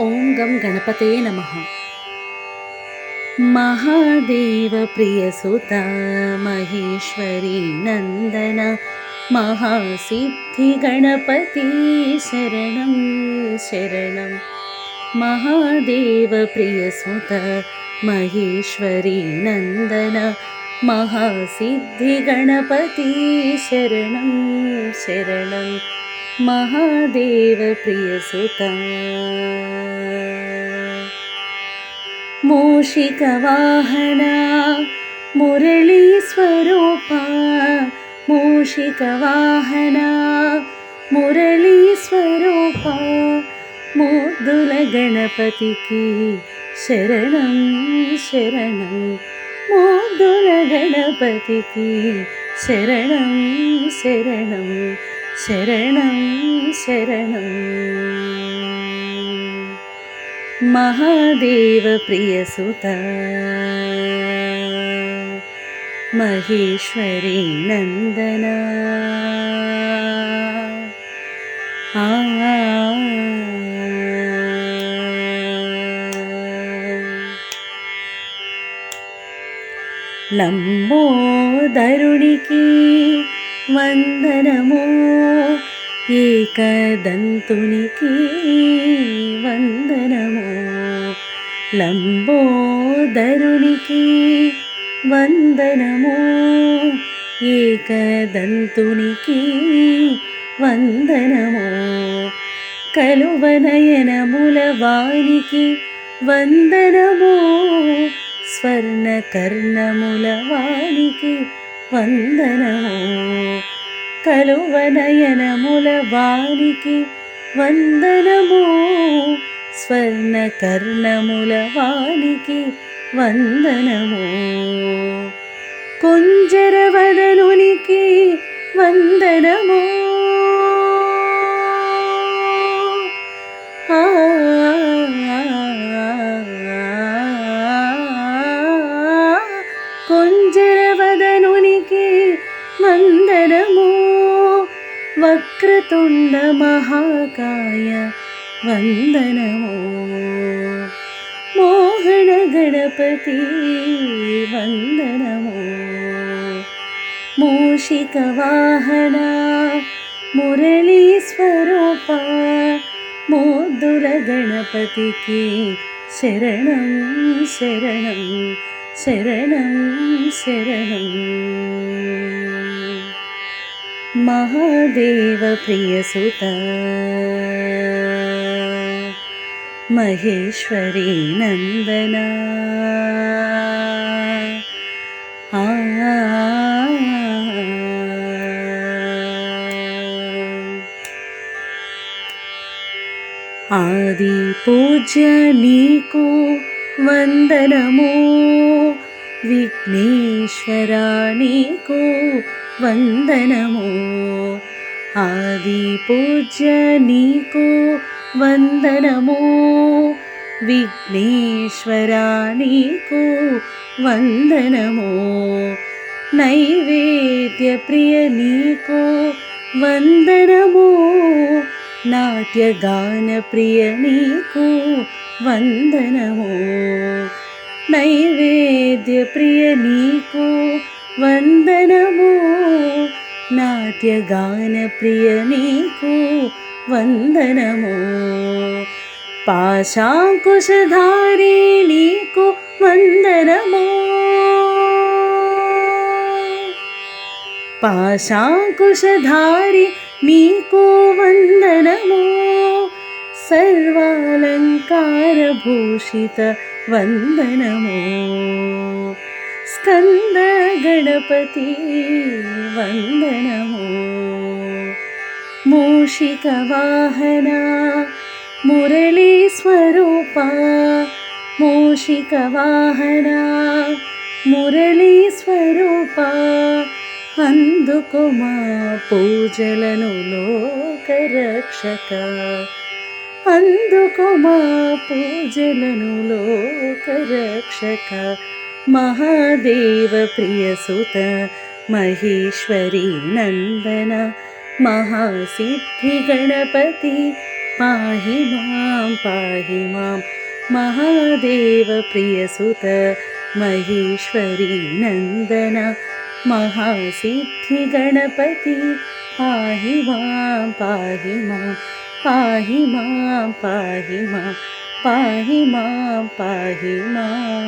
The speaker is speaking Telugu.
ఓం గం గణపతయే నమః. మహాదేవ ప్రియసుత మహేశ్వరీ నందన మహాసిద్ధి గణపతి శరణం శరణం. మహాదేవ ప్రియసుత మహేశ్వరీ నందన మహాసిద్ధి గణపతి శరణం శరణం. మహాదేవ ప్రియసుత మూషిక వాహన మురళీ స్వరూప మూషిక వాహన మురళీ స్వరూప ముద్దుల గణపతికి శరణం శరణం. ముద్దుల గణపతికి శరణం శరణం శరణం శరణం. మహాదేవ ప్రియసుత మహేశ్వరీ నందన లంబోదరునికి వందనము ఏకదంతునికి వందనము. లంబోదరునికి వందనము ఏకదంతునికి వందనము. కలువనయనముల వానికి వందనము స్వర్ణకర్ణముల వానికి వందనము. కలువనయనముల వానికి వందనము స్వర్ణకర్ణముల వానికి వందనము. కుంజరవదనునికి వందనము కుంజరవదనునికి వందనము. వక్రతుండ మహాకాయ వందనము. మోహన గణపతి వందనము. మూషిక వాహన మురళీ స్వరూప ముద్దుల గణపతికి శరణం శరణం శరణం శరణం. మహాదేవ ప్రియసుత మహేశ్వరీ నందన ఆది పూజ్య నీకు వందనము విఘ్నేశ్వర నీకు వందనము. ఆది పూజ్య నీకు వందనము విఘ్నేశ్వర నీకు వందనము. నైవేద్య ప్రియ నీకు వందనము నాట్యగాన ప్రియ నీకు వందనము. నైవేద్య ప్రియ నీకు వందనము నాట్యగాన ప్రియ నీకు వందనము. పాశాంకుశధారి నీకు వందనము పాశాంకుశధారి నీకు వందనము. సర్వాలంకార భూషిత వందనము. స్కంద గణపతి వందనము. మూషిక వాహన మురళీ స్వరూప మూషిక వాహన మురళీ స్వరూప అందుకు మా పూజలను లోకరక్షక. అందుకు మా పూజలను లోకరక్షక. మహాదేవ ప్రియసుత మహేశ్వరీ నందన మహాసిద్ధి గణపతి पाहि मां महादेव प्रियसुत महेश्वरी नन्दन महासिद्धिगणपति पाहि मां पाहि मां पाहि मां पाहि मां पाहि मां पाहि मां